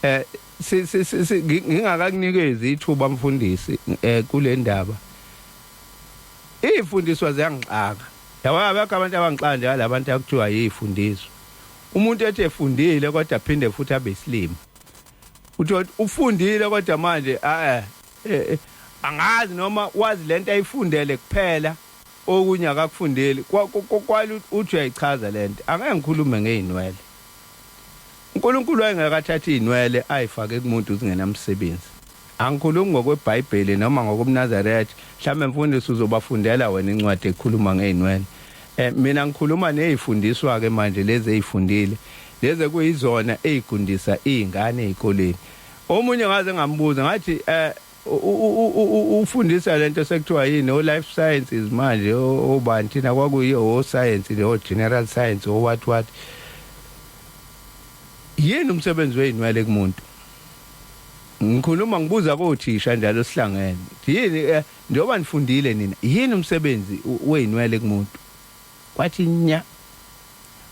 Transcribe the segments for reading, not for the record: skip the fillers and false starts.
ngingakakunikeza ithuba mfundisi kule ndaba izifundiswa ziyangixaka yabo abantu abangixaka nje labantu akuthiwa yizifundiswa umuntu ethi efundile kodwa aphinde futhi abe isilimo uthi ufundile kodwa manje angazi noma wazi lento ayifundele kuphela okunye akakufundeli kwali uthi uyayichaza lento angeke ngikhulume ngeinwele uNkulunkulu ayengakathatha izinwele ayifake kumuntu uzingenamsebenzi angikhulumi ngokweBhayibheli noma ngokuMnazaretha mhlawumbe mfundisi uzobafundela wena incwadi ekhuluma ngeinwele mina ngikhuluma nezifundiswa ke manje lezi ezifundile lezi kuyizona ezigundisa izingane ezikoleni omunye ngaze ngambuza ngathi ufundisa lento sekuthiwa yini o life sciences manje obani thina kwakuyiyo o science le o general science o what yini umsebenzi weinwele kumuntu ngikhuluma ngibuza koThisha njalo sihlangene yini njengoba nifundile nina yini umsebenzi weinwele kumuntu kwathi nya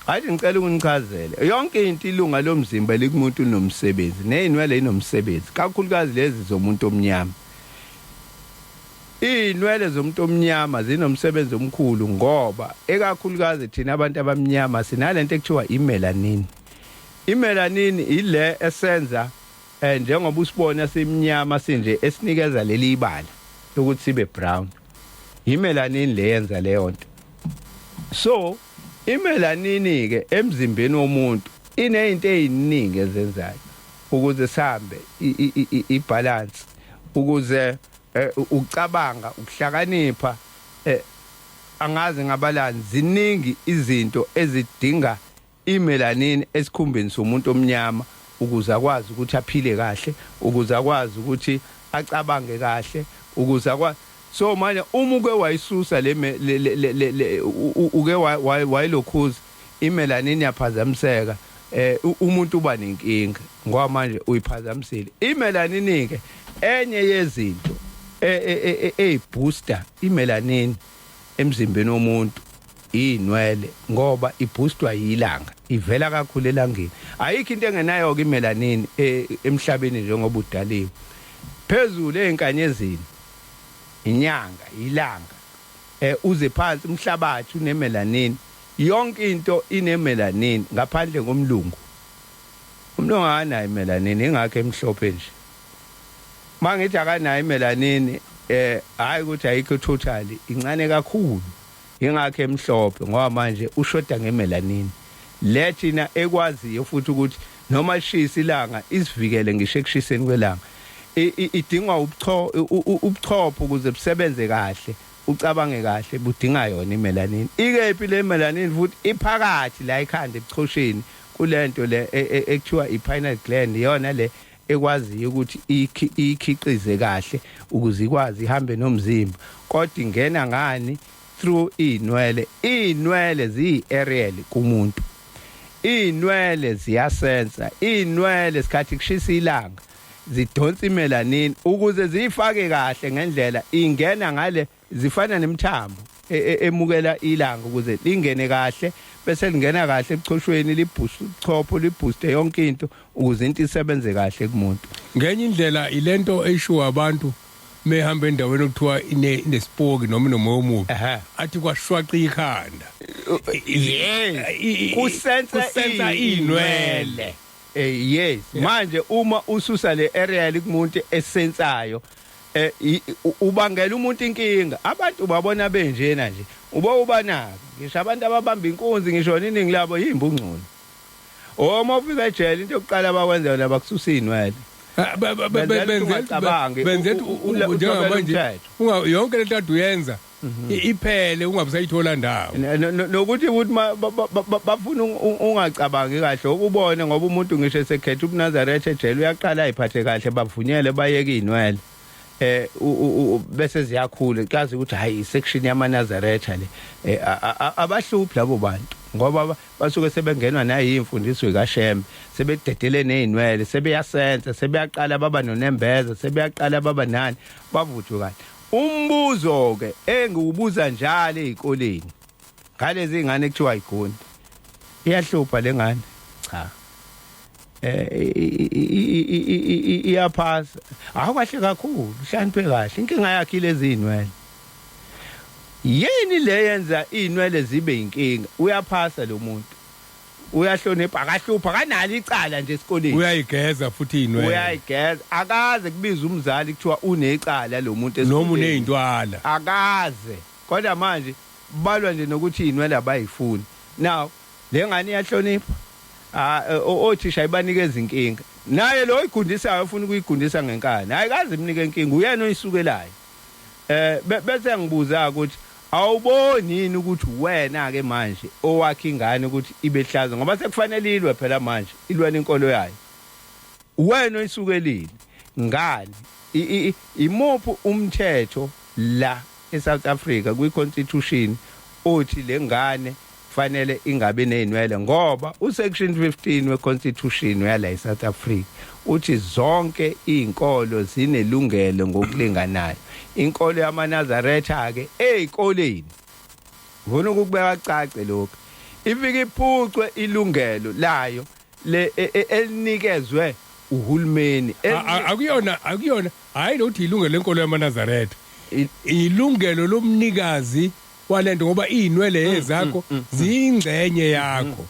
athi ngicela ukunichazele yonke into ilunga lomzimba likumuntu nomsebenzi neinwele inomsebenzi kakhulukazi lezi zomuntu omnyama inwele zomuntu omnyama zinomsebenzi omkhulu ngoba ekakhulukazi thina abantu abamnyama sinalento ekuthiwa imelanin imelanin ile esenza njengoba usibona semnyama sinje esinikeza leli ibala ukuthi sibe brown imelanin le yenza leyo nto so imelanin ke emzimbeni womuntu inezinto eziningi ezenzayo ukuze sihambe ibalance ukuze ucabanga ukuhlakanipha angazi ngabalani ziningi izinto ezidinga imelanin esikhumbeni somuntu omnyama ukuze akwazi ukuthi aphile kahle ukuze akwazi ukuthi acabange kahle ukuze akwazi so manje uma uke wayisusa le uke wayilokhuza imelanin yaphazamiseka umuntu uba nenkinga ngoba manje uyiphazamisile imelanin ke enye yezinto booster imelanin emzimbeni womuntu izinwele ngoba iboostwa yilanga ivela kakhulu elangeni ayikho into engenayo ke imelanin emhlabeni njengoba udaliwe phezulu einkanyezini inyanga ilanga uze phansi umhlabathi unemelanin yonke into inemelanin ngaphandle komlungu umlungu akanayo imelanin ingakho emhlophe nje mangithi akanayo imelanin hayi ukuthi ayikho totally incane kakhulu ingakho emhlophe ngoba manje ushoda ngemelanin lethina ekwaziyo futhi ukuthi noma lishisa ilanga isivikele ngisho ekushiseni kwelanga idinga ubuchopho ukuze busebenze kahle ucabange kahle budinga yona imelanin ikephi le melanin futhi iphakathi la ekhanda ebuchosheni kulento le ekuthiwa ipineal gland yona le ekwaziyo ukuthi ikhiqize kahle ukuze ikwazi ihambe nomzimba kodwa ingena ngani through inwele ziyi-aerial kumuntu inwele ziyasensa inwele sikhathi kushisa ilanga zidonsa imelanin ukuze zifake kahle ngendlela ingena ngale zifana nemthambo emukela ilanga ukuze lingene kahle bese lingena kahle ebuchoshweni liboost uchopho liboost yonke into ukuze into isebenze kahle kumuntu ngenye indlela ilento eshiwa abantu mehamba endaweni okuthiwa inespoki noma nomoya omubi athi kwashwaqa ikhanda kusensa inwele yes manje uma ususa le aerial kumuntu esensayo ubangela umuntu inkinga abantu babona benjena nje ubanaka ngisho abantu ababamba inkunzi ngisho iningi labo yimbungcono uma ufika ejele into yokuqala abakwenza la bakususa inwele benze njengamanje yonke lento ade uyenza iphele ungabusayithola ndawo nokuthi bafuna ungacabangi kahle ukubona ngoba umuntu ngisho esekhetha uMnazaretha ejele uyaqala ayiphathe kahle bavunyele bayeke inwele bese ziyakhula kazi ukuthi hayi section yamaNazaretha le abahluphi labo bantu ngoba basuke sebengenwa nayi imfundiso kaShembe sebededele nezinwele sebeyasenza sebeyaqala baba nonembeza sebeyaqala baba nani bavuthwe kahle umbuzo ke engiubuza njalo ezikoleni ngalezi ingane ekuthiwa igunde iyahlupha lengane cha iyaphasa awukahle kakhulu hlaniphe kahle inkinga yakhe lezi inwele yini le yenza inwele zibe inkinga uyaphasa lo muntu uyahlonipha akahlupha kanali icala nje esikoleni uyayigeza futhi inwele uyayigeza akaze kubiza umzali kuthiwa unecala lo muntu esikoleni noma unezintwala akaze kodwa manje balwa nje nokuthi inwele abayifuni now le ngane iyahlonipha Othisha ibanikeza inkinga naye lo igundisayo ufuna ukuyigundisa ngenkani ayikazi imnike inkinga uyena oyisukelayo bese ngibuza ukuthi awuboni yini ukuthi wena ke manje owakhe ingane ukuthi ibehlaza ngoba sekufanele ilwe phela manje ilwa nenkolo yayo wena oyisukelile ngani imuphi umthetho la eSouth Africa kwiConstitution othi lengane fanele ingabe nezinwele ngoba usection 15 weConstitution yala eSouth Africa uthi zonke izinkolo zinelungelo ngokulinganayo inkolo yamaNazaretha ke ezikoleni ngona ukubeka cace lokho ifike iphucwe ilungelo layo le elinikezwe uhulumeni akuyona hayi lokuthi ilungelo lenkolo yamaNazaretha ilungelo lomnikazi walento ngoba izinwele ezakho zingcenye yakho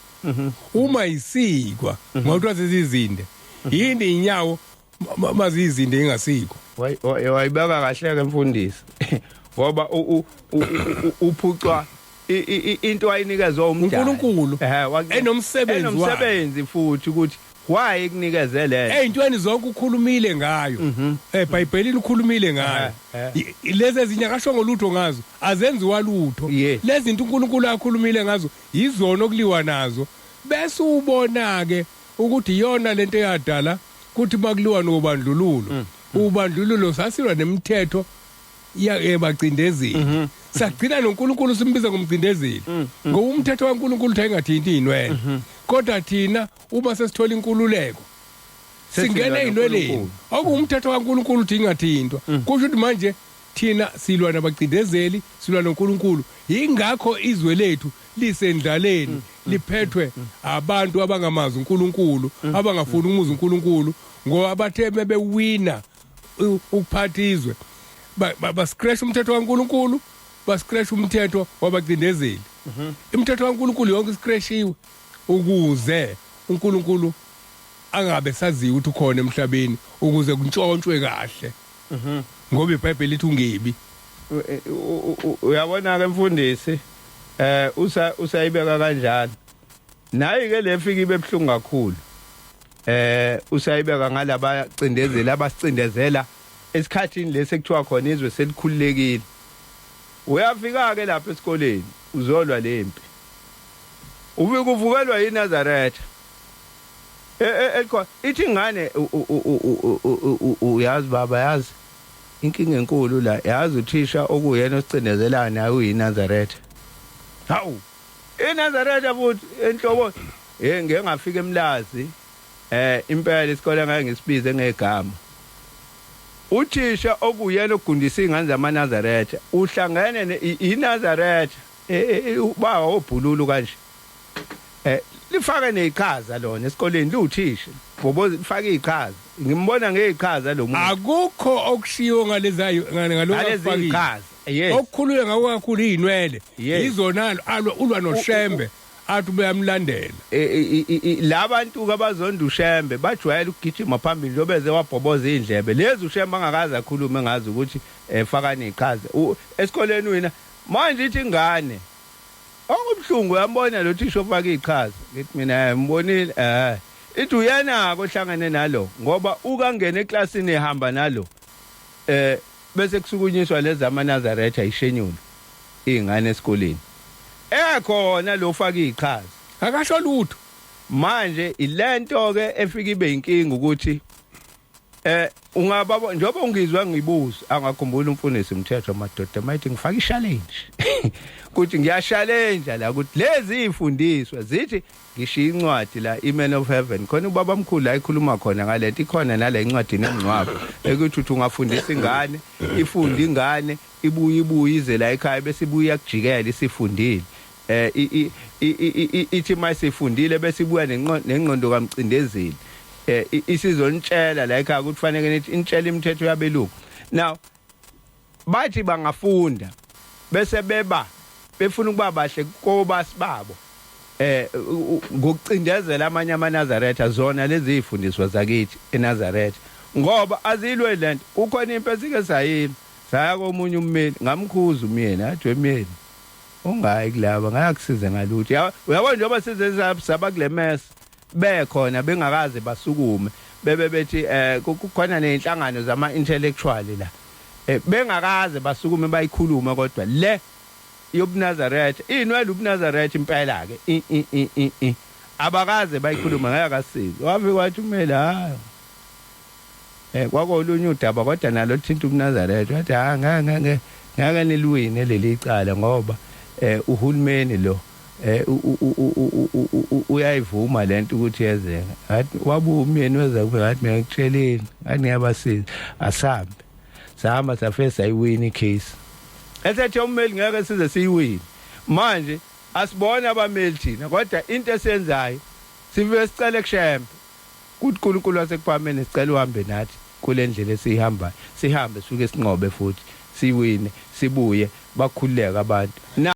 uma isikwa ngoba sezizinde yini inyawo mazizinde ingasikho wayibeka kahle ke mfundisi ngoba uphucwa into ayinikezwe uMdali uNkulunkulu enomsebenzi futhi ukuthi why ikunikezele eyintweni zonke ukhulumile ngayo eBhayibhelini ukhulumile ngayo lezi ezinye akasho ngolutho ngazo azenziwa lutho lezi zinto uNkulunkulu akhulumile ngazo izona okuliwa nazo bese ubona ke ukuthi iyona lento eyadala kuthi bakuliwa nobandlululo ubandlululo sasilwa nemithetho yebacindezeli sagcina noNkulunkulu simbiza ngomcindezeli ngoba umthetho kaNkulunkulu uthi ayingathinti izinwele kodwa thina uma sesithola inkululeko singena ezinweleni okumthetho kaNkulunkulu uthi ingathintwa kusho ukuthi manje thina silwa nabacindezeli silwa noNkulunkulu ingakho izwe lethu lisendlaleni liphethwe abantu abangamazi uNkulunkulu abangafuni umuzi uNkulunkulu ngoba bathe bewina ukuphathizwe bascratch umthetho kaNkulunkulu bascratch umthetho wabacindezeli imithetho kaNkulunkulu yonke iscratchiwe ukuze uNkulunkulu angabe saziwa ukuthi ukhona emhlabeni ukuze kuntshontshwe kahle ngoba iBhayibheli lithi ungebi uyabona ke mfundisi usayibeka kanjalo nayi ke lefika ibebhlungu kakhulu usayibeka ngalaba cindezeli abasicindezela esikhathini lesekuthiwa khona izwe selikhululekile uyafika ke lapha esikoleni uzolwa lempi ufika uvukelwa iNazaretha ithi ngane uyazi baba yazi inkinga enkulu la yazi uthisha okuyena osicindezelana uyiNazaretha hawu iNazaretha futhi enhlobo ngeke ngafika eMlazi impela isikole ngeke ngisibize ngegama uthisha okuyena ogundisa izingane zamaNazaretha uhlangene iNazaretha ubaba obhululu kanje lifaka nezichaza lona esikoleni luthisha bobo lifaka izichaza ngimbona ngezichaza lo muntu akukho okushiyo ngalezayo ngalezi okukhuluye ngawo kakhulu izinwele izona ulwa noShembe athi bayamlandela labantu abazonda uShembe bajwayela ukugijima phambili njobe beze wabhoboza indlebe lezi uShembe angakaza akhulume ngazi ukuthi faka nezichaza esikoleni wena manje ithi ingane okubhlungu uyambona lo thisha ofaka izichaza ngithi mina mbonile ithi uyena kohlangane nalo ngoba ukangena eklasini ehamba nalo bese kusukunyiswa lezi zamaNazaretha ishenyulo izingane esikoleni ekhona lo ufaka izichaza akasho lutho manje ilento ke efika ibe inkinga ukuthi ungababa njengoba ungizwa ngibuza angakhumbula umfundisi umthetho amadoda mayithi ngifaka i-challenge kuthi ngiyashallenge la ukuthi lezi izifundiswa zithi ngishiya incwadi la iMan of Heaven khona ubaba omkhulu la ikhuluma khona ngalento ikhona nala incwadi nencwaba ukuthi ungafundisa ingane ifunda ingane ibuye ize la ekhaya bese ibuye yakujikela isifundile ithi mayisifundile bese ibuya nengqondo kamcindezeli isizontshela la ekhaya ukuthi fanele nithi intshela imithetho yabelungu. Now bathi bangafunda bese befuna ukuba bahle kobasi babo ngokucindezela amanye amaNazaretha zona lezi zifundiswa zakithi eNazaretha ngoba azilwe lento ukhona impi esike sayini saya komunye ummeli ngamkhuza umyeni athi wemyeni ungayi kulaba ngayakusiza ngalutho uyabona njengoba size sabaklemesa bekhona bengakaze basukume bebethi kukhona nezinhlangano zama intellectual la bengakaze basukume bayikhuluma kodwa le yobuNazaretha izinwele ubuNazaretha impela ke abakaze bayikhuluma ngayakasiza wafika wathi umele hayi kwakolunye udaba kodwa nalo thinta ubuNazaretha wathi ngeke nilwine leli icala ngoba uhulumeni lo uyayivuma lento ukuthi yenzeka athi wabuya umyeni weza kuphela athi ngiyakutheleni athi ngiyabasiza asambe sahamba safesa sayiwina icase esethi ummeli ngeke size siyiwine manje asibona abameli thina kodwa into esenzayo sive sicela kushempe kuthi uNkulunkulu wasekuphameni sicela uhambe nathi kule ndlela esihambayo sihambe suke sinqobe futhi siwine sibuye bakhululeka abantu.